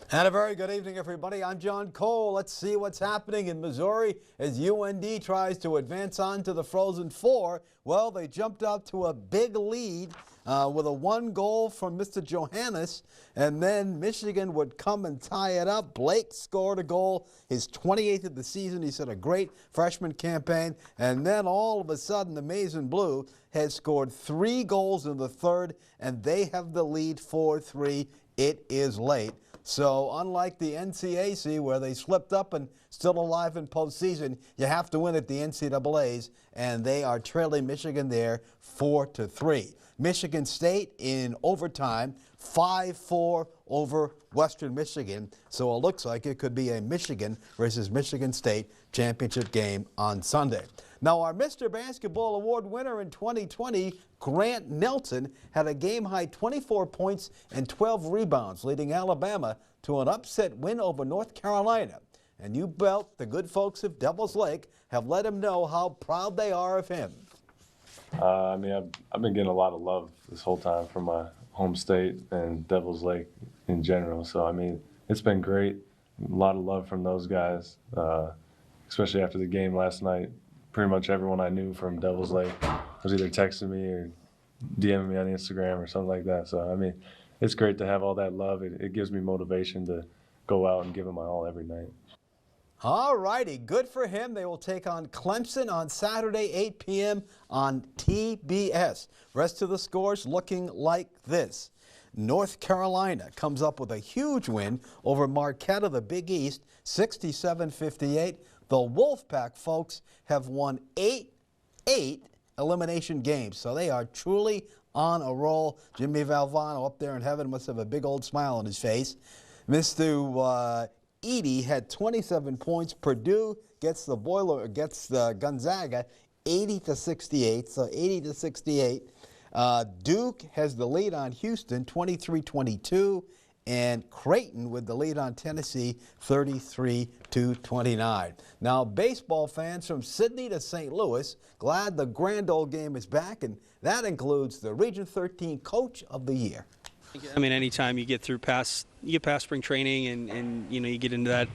And a very good evening, everybody. I'm John Cole. Let's see what's happening in Missouri as UND tries to advance on to the Frozen Four. Well, they jumped out to a big lead with a 1 goal from Mr. Johannes, and then Michigan would come and tie it up. Blake scored a goal, his 28th of the season. He's had a great freshman campaign, and then all of a sudden the Maize and Blue has scored 3 goals in the third, and they have the lead 4-3. It is late. So unlike the NCAC, where they slipped up and still alive in postseason, you have to win at the NCAAs, and they are trailing Michigan there 4-3. Michigan State in overtime, 5-4 over Western Michigan. So it looks like it could be a Michigan versus Michigan State championship game on Sunday. Now, our Mr. Basketball Award winner in 2020, Grant Nelson, had a game-high 24 points and 12 rebounds, leading Alabama to an upset win over North Carolina. And you bet the good folks of Devil's Lake have let him know how proud they are of him. I've been getting a lot of love this whole time from my home state and Devil's Lake in general. So, it's been great. A lot of love from those guys, especially after the game last night. Pretty much everyone I knew from Devil's Lake was either texting me or DMing me on Instagram or something like that. So, it's great to have all that love. It gives me motivation to go out and give it my all every night. All righty, good for him. They will take on Clemson on Saturday, 8 p.m. on TBS. Rest of the scores looking like this. North Carolina comes up with a huge win over Marquette of the Big East, 67-58. The Wolfpack folks have won eight elimination games, so they are truly on a roll. Jimmy Valvano up there in heaven must have a big old smile on his face. Mr. Edey had 27 points. Purdue gets the Gonzaga 80-68, so 80-68. Duke has the lead on Houston 23-22. And Creighton with the lead on Tennessee 33-29. Now, baseball fans from Sydney to St. Louis, glad the grand old game is back, and that includes the Region 13 Coach of the Year. Anytime you get past spring training and you get into that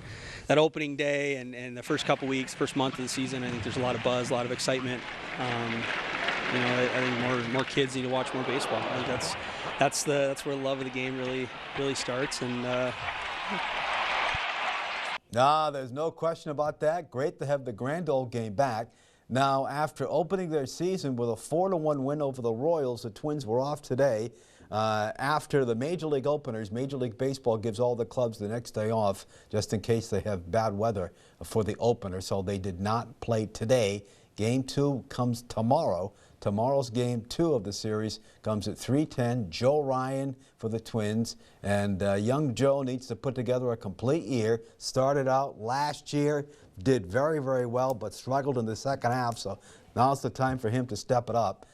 opening day and the first couple weeks, first month of the season, I think there's a lot of buzz, a lot of excitement. I think more kids need to watch more baseball. I think that's where the love of the game really starts. And there's no question about that. Great to have the grand old game back. Now, after opening their season with a 4-1 win over the Royals, the Twins were off today. After the Major League openers, Major League Baseball gives all the clubs the next day off just in case they have bad weather for the opener, so they did not play today. Game 2 comes tomorrow. Tomorrow's Game 2 of the series comes at 3:10. Joe Ryan for the Twins. And young Joe needs to put together a complete year. Started out last year, did very, very well, but struggled in the second half. So now's the time for him to step it up.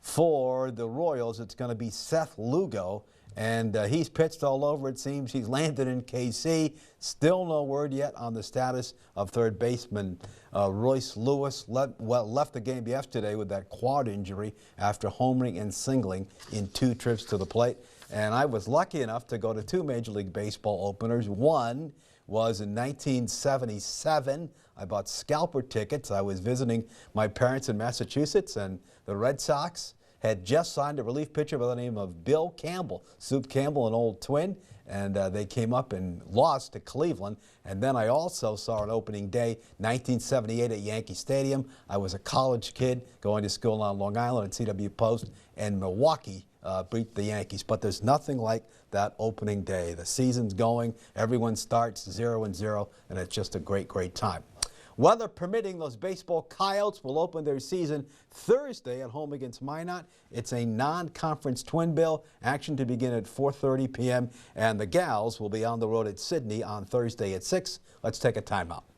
For the Royals, it's going to be Seth Lugo. And he's pitched all over, it seems. He's landed in KC. Still no word yet on the status of third baseman Royce Lewis. Left the game yesterday with that quad injury after homering and singling in 2 trips to the plate. And I was lucky enough to go to 2 Major League Baseball openers. One was in 1977. I bought scalper tickets. I was visiting my parents in Massachusetts, and the Red Sox had just signed a relief pitcher by the name of Bill Campbell, Soup Campbell, an old Twin, and they came up and lost to Cleveland. And then I also saw an opening day, 1978 at Yankee Stadium. I was a college kid going to school on Long Island at CW Post, and Milwaukee beat the Yankees. But there's nothing like that opening day. The season's going, everyone starts 0-0, and it's just a great, great time. Weather permitting, those baseball Coyotes will open their season Thursday at home against Minot. It's a non-conference twin bill. Action to begin at 4:30 p.m. And the Gals will be on the road at Sydney on Thursday at 6. Let's take a timeout.